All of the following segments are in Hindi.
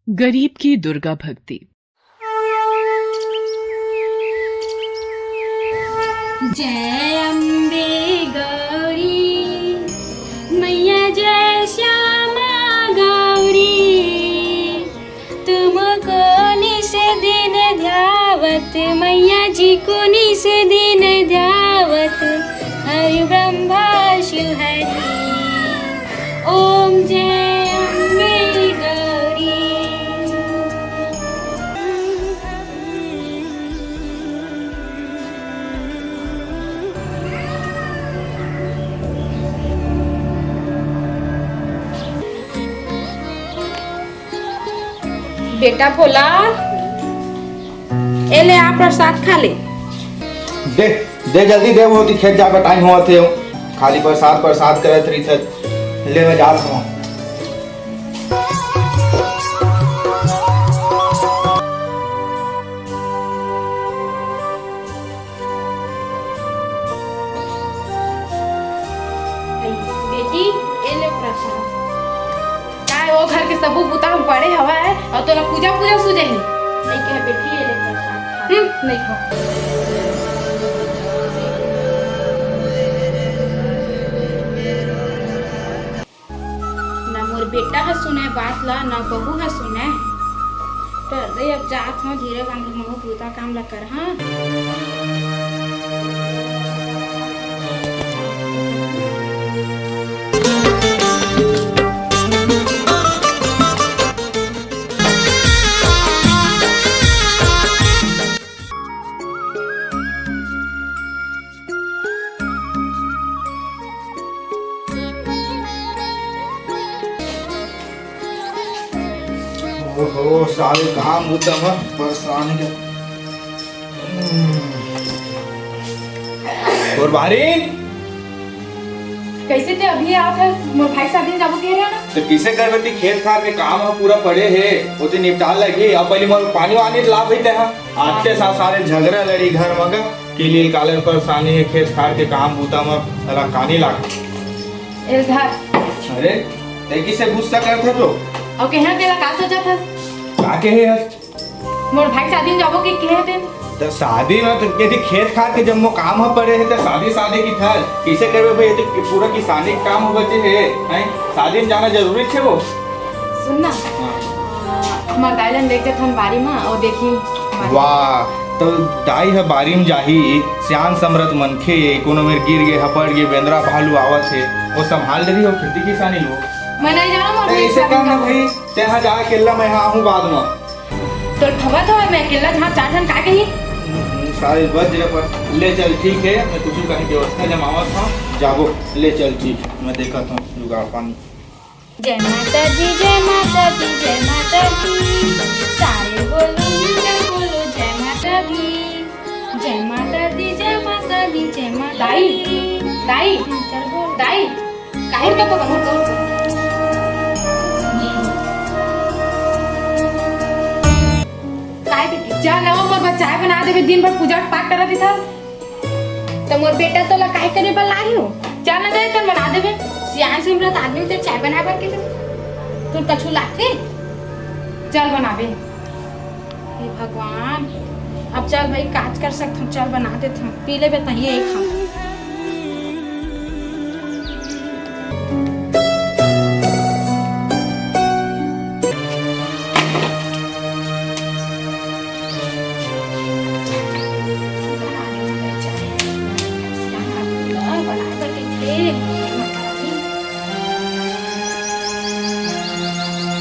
गरीब की दुर्गा भक्ति। जय अम्बे गौरी मैया, जय श्यामा गौरी, तुमको निस दिन ध्यावत, मैया जी को निस दिन ध्यावत, हरि ब्रह्मा शिव हरि, ओम जय अम्बे गौरी। बेटा भोला, ए ले आ प्रसाद खा ले। दे दे जल्दी दे, वो खेत जाकर टाइम हुआ थे खाली प्रसाद प्रसाद करत रही थे। ले मैं जात हूँ। बेटी ए ले प्रसाद। काय वो घर के सबू बुता हम पड़े हवा है और तोला पूजा पूजा सुझेही नहीं कहे बेटी ए ले प्रसाद। नहीं खा। ना मोर बेटा है सुने बात ला, ना बहू है सुने। पर रे अब जात हूँ धीरे बांध महू पूता काम ला कर। हाँ ओहो सारे काम उतम परेशान के। और बारीन कैसे थे अभी आप है मोर भाई शादी में जाबो कह रहे हैं ना। तो किसे कर बेटी खेत खार के काम है पूरा पड़े है वो तो निपटा लगी। अब पहले मोर पानी वानी ला भईते हैं आते सा सारे झगड़ा लड़ी घर मगा के लिए काले परेशानी है खेत खार के काम बूता में साला कानी लाग। इधर अरे ते किसे गुस्सा करथे तो और कहना तेरा का सोचा था का कहे है मोर भाई शादी में जाबो के कहे थे। तो शादी में तो यदि खेत खार के जब मो काम है पड़े है तो शादी की था किसे करबे भाई। ये तो पूरा किसानी का काम हो बचे है हैं शादी में जाना जरूरी छे वो। सुन ना हमार गायलन देख के थन बारी में और देखी वाह तो दाई है बारी में जाही श्यान समृद्ध मनखे कोनो मेर गिर गे हपड़ गे बेंद्रा भालू आवत है वो संभाल रही हो खेती किसानी हो। मैं नहीं जाना मोर भाई ऐसे काम ना भाई तेहा जा अकेला मैं यहाँ हूँ बाद में तो खबर तो है मैं अकेला जहां चार जन का कही सारे बज रहे पर ले चल ठीक है मैं कुछ कहीं व्यवस्था जमावा था जाबो ले चल ठीक मैं देखा था जुगाड़ पानी। जय माता दी जय माता दी जय माता दी, सारे बोलो मिलकर बोलो जय माता दी, जय माता दी जय माता दी जय माता दी। दाई चल बोल दाई काहे तो पकड़ तो काय बेटी चल आओ बाबा चाय बना देबे दिन भर पूजा पाठ करत था तो मोर बेटा तो ला काहे करे बल लाई हो। चल ना दे कर बना देबे सियान से हमरा आदमी ते चाय बना बर के तू कछु लाते चल बनाबे। हे भगवान अब चल भाई काज कर सकत हम चल बना देत हम पी लेबे तही एक खा।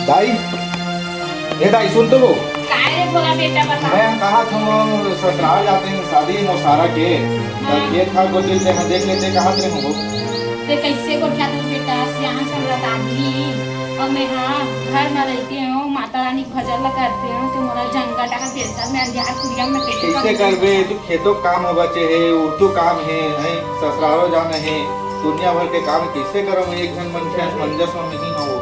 दाई ये दाई सुन तो वो काय रे बोला बेटा बता। मैं कहा तुम ससुराल जाते हैं शादी मोसारा के तो खेत खार को दिल से देख लेते कहा थे हो ते कैसे को क्या तू बेटा सियान समरत आदमी और मैं हाँ घर में रहती हूँ माता रानी भजन करते हूँ तो मोरा जंगल टाका देता मैं अंधियार कुड़िया में कैसे करबे तू खेतों काम हो बचे है उर्दू काम है ससुरालो जाना है दुनिया भर के काम कैसे करो एक जन मन के मंजस में नहीं हो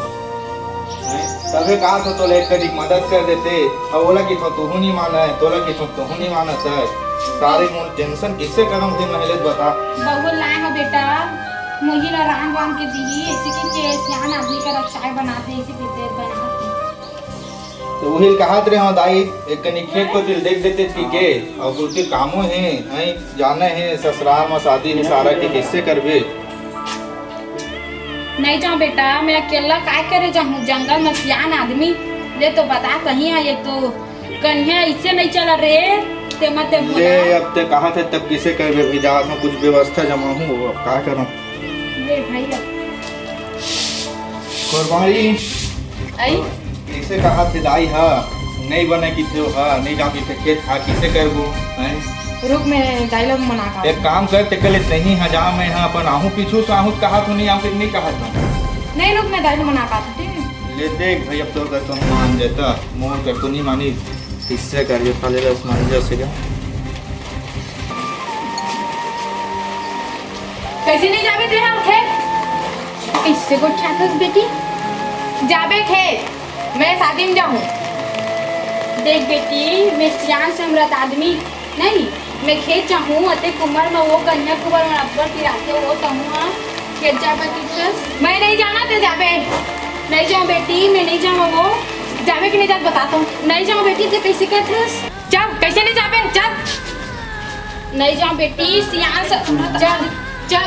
तभी कहा तो ले करी मदद कर देते अब बोला कि तो तू नहीं माना है तोला कि तो तू नहीं माना है सारे मोर टेंशन किससे करम थे महले बता। बहु लाए हो बेटा मुझे ना राम वाम के दी इसी के सियान आदमी का चाय बनाते इसी के देर बनाते तो वही कहत रहे हो दाई एक कनी खेत को दिल देख देते थी के और कुछ कामों हैं हैं जाने हैं ससुराल में शादी है सारा के किससे करबे। नहीं जाऊँ बेटा, मैं अकेला काय करे जाऊँ, जंगल में सियान आदमी ले तो बता कहीं है, एक तो कन्या इससे नहीं चला रे ते मत ले अब ते कहा थे तब किसे करबे भी जा में कुछ व्यवस्था जमा हूँ अब का करूँ। ले भाई कुर्बानी आई किसे कहा थे दाई हा नहीं बने की थे हा नहीं जाऊँ कि खेत खा किसे करबो हैं। रुक मैं डायलॉग मना का एक काम कर ते कल नहीं हजार में हां अपन आहू पीछू से आहू कहा तो नहीं आके नहीं कहा था नहीं, रुक मैं डायलॉग मना का ठीक है। ले देख भाई अब तो अगर तुम मान जाता मोर कर तो नहीं मानी किससे करिए खाली रस मान जा से कैसे नहीं जावे तेरा खेत, इससे को क्या कर बेटी जाबे खेत, मैं शादी में जाऊँ। देख बेटी मैं सियान से अमृत आदमी नहीं, मैं खेत चाहूँ अते कुमार में वो कन्या कुमार में अब्बर की राते वो तमुआ खेत जाबे की मैं नहीं जाना ते जाबे नहीं जाऊँ बेटी, मैं नहीं जाऊँ वो जाबे कि नहीं जात बताता हूँ नहीं जाऊँ बेटी ते कैसे कहते चल कैसे नहीं जाबे चल नहीं जाऊँ बेटी सियान से चल चल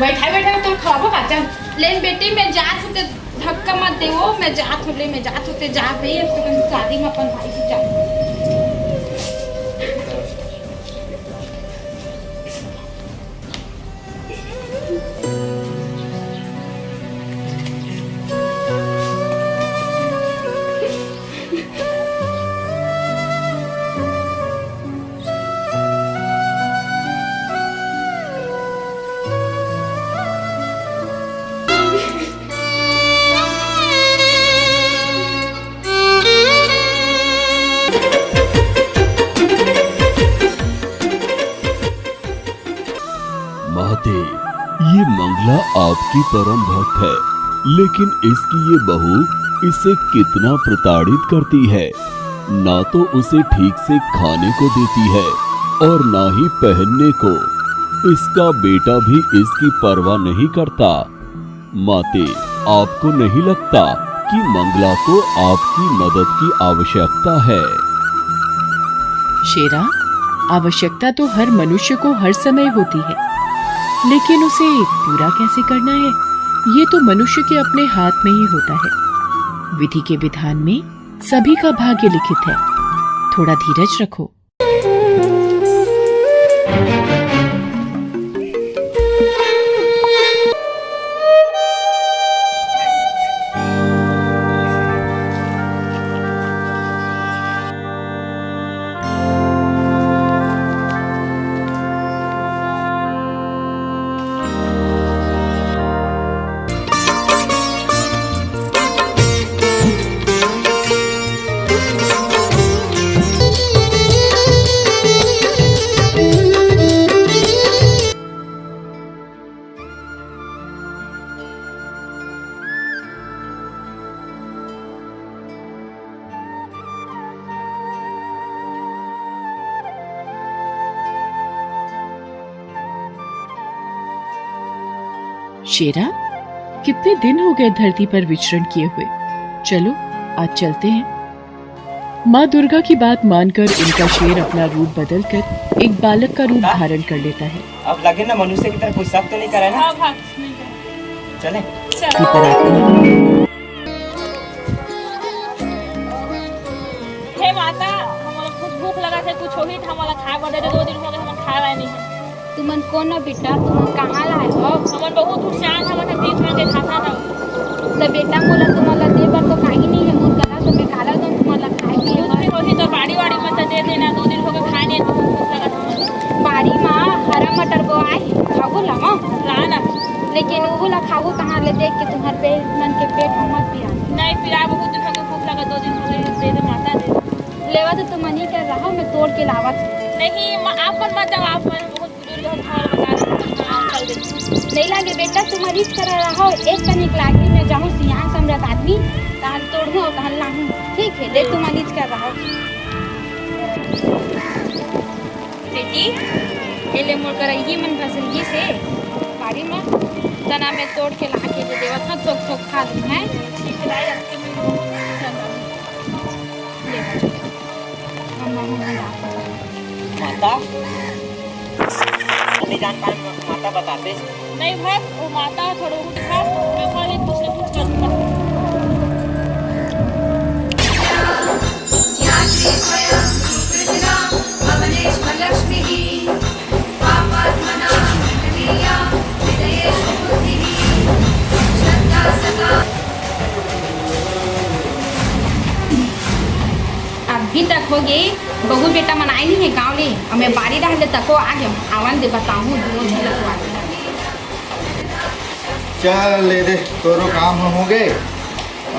बैठा बैठा तो खराब का चल लेन बेटी मैं जात हूँ धक्का मत दे वो मैं जात हूँ ले मैं जात होते जा भाई अब तो शादी में अपन भाई की जा। माते, ये मंगला आपकी परम भक्त है, लेकिन इसकी ये बहू इसे कितना प्रताड़ित करती है। ना तो उसे ठीक से खाने को देती है और ना ही पहनने को। इसका बेटा भी इसकी परवाह नहीं करता। माते, आपको नहीं लगता कि मंगला को आपकी मदद की आवश्यकता है? शेरा, आवश्यकता तो हर मनुष्य को हर समय होती है, लेकिन उसे पूरा कैसे करना है ये तो मनुष्य के अपने हाथ में ही होता है। विधि के विधान में सभी का भाग्य लिखित है, थोड़ा धीरज रखो। शेरा, कितने दिन हो गए धरती पर विचरण किए हुए। चलो आज चलते हैं। माँ दुर्गा की बात मानकर इनका शेर अपना रूप बदलकर एक बालक का रूप धारण कर लेता है। अब लगे ना मनुष्य की तरह कोई शक तो नहीं करे ना? चले हे माता, हमारा कुछ भूख लगा है, कुछ होही था, हमारा खाए बदे 2 दिन हो गए हम खाए नहीं है। तुमन कौन ना बेटा, तुम कहाँ लाए हो? हमन बहुत उशान हमन तीन दिन के खाता था। तो बेटा मोला तुम्हारा दे बर तो काहे नहीं है, मुझ गला तो मैं काला दम तुम्हारा खाए के कुछ भी होही तो बाड़ी मत दे देना, 2 दिन हो गए खाए नहीं, भूख लगा था। बाड़ी माँ हरा मटर बोआई खाओ लामा लाना, लेकिन वो ला खाओ कहाँ ले देख के तुम्हारे पेट मन के पेट हम मत पिया नहीं पिला, बहुत दिन हो गए भूख लगा, 2 दिन हो गए दे दे माता दे। लेवा तो तुम नहीं कर रहा, मैं तोड़ के लावत नहीं आप मत जाओ, आप बहुत बुजुर्ग हो और बता चल दे। नहीं लागे बेटा, तुम रीच कर रहा हो, एक कनिक लागे मैं जाऊँ सियान सम्राट आदमी तहां तोड़ूं और तहां लाऊं, ठीक है? देख तुम रीच कर रहा हो बेटी, एले मोड़ कर ये मन फसल ये से बाड़ी में तना में तोड़ के ला के दे देवा था, थोक थोक खा लूं हैं। खिलाई रख के मैं बता। नहीं जान पाए माता बताते। नहीं भाई वो माता थोड़ा कुछ था मैं खाली कुछ न कुछ करूँगा। अभी तक हो गई बहू बेटा मनाई नहीं है गाँव ले और मैं बारी रहले तक आ गया आवन दे बताऊँ दोनों झलक वाली चल ले दे तोरो काम हो गए।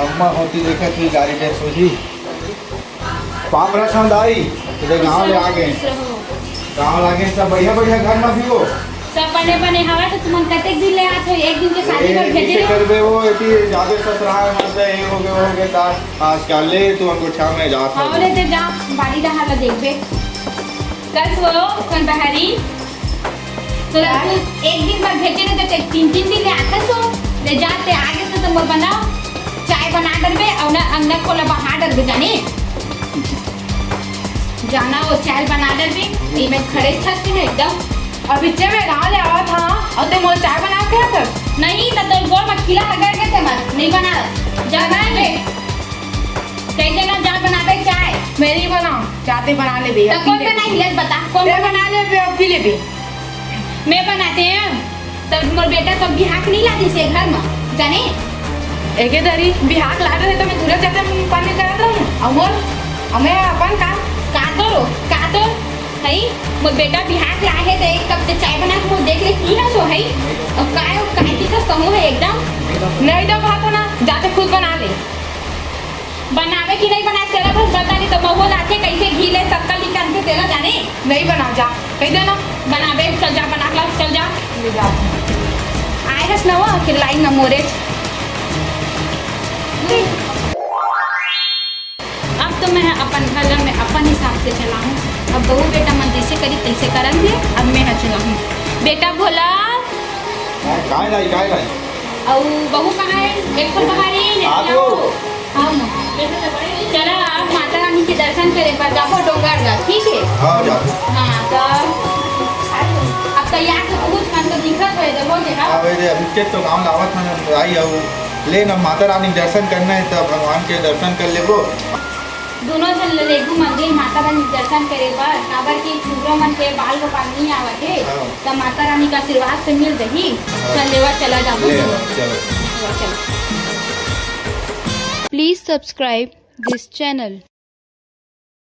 अम्मा होती देखा थी गाड़ी में सूझी पाप रखा दाई तेरे गाँव ले आ गए। गाँव लागे सब बढ़िया बढ़िया घर में भी हो सब बने बने हवा तो तुम कतेक दिन ले आते हो एक दिन के शादी पर भेजे ऐसे करबे वो एती जाबे ससुराल में से ये हो गए तार आज कल ले तू हमको छा में जात हाँ ले जा बारी रहा ला देखबे कल वो कल बहारी तो एक दिन पर भेजे ने तो तीन तीन दिन ले आता सो ले जाते आगे से तुम बनाओ चाय बना डरबे और ना अंगना को ला बहा डरबे जाने जाना वो चाय बना डरबे ये मैं खड़े छत में एकदम अभी जब मैं गाँव ले आवा था और तुम चाय बना के आते नहीं तो तुम गोल मत खिला लगा के थे मत नहीं बना जा बनाए कई जगह जा बना दे चाय मेरी बनाओ चाहते बना ले बे तो कौन बनाई ले बता कौन बना ले बे और पी ले बे मैं बनाते हैं तब मोर बेटा तो बिहाक नहीं लाती से घर में जाने एके दरी बिहार ला रहे तो मैं दूर जाते पानी करत रहूं और मैं अपन काम का तो है मोर बेटा बिहाक लाए है तो एक कप से चाय बना के वो देख ले की है सो है और काय की का समूह है एकदम नहीं दो भात ना जाते खुद बना ले बनावे की नहीं बना तेरा बस बता नहीं तो महुआ लाके कैसे घी ले शक्कर निकाल के तेरा जाने नहीं बना जा कह देना बनावे चल जा बना ला चल जा ले जा आए हस ना वो कि लाइन में मोरे अब तो मैं अपन घर में अपन हिसाब से चला हूँ अब बहू बेटा मन जैसे करी तैसे करन दे अब मैं चला हूँ बेटा भोला काय लाई और बहू कहाँ है एक पर बाहरी आगो हाँ चला आप माता रानी के दर्शन करे पर जाओ डोंगर जा ठीक है हां जा हाँ तो अब तैयार तो कुछ मन तो दिखत है देखो देखा अबे रे अभी के तो गांव लावत में आई हो ले ना माता रानी दर्शन करना है तब भगवान के दर्शन कर लेबो दोनों जन लेगू मंदिर माता रानी के दर्शन करे बर काबर की पूरा मन के बाल गोपाल नहीं आवत है तो माता रानी का आशीर्वाद से मिल रही चल लेवा चला जाबो चलो चलो Please subscribe this channel.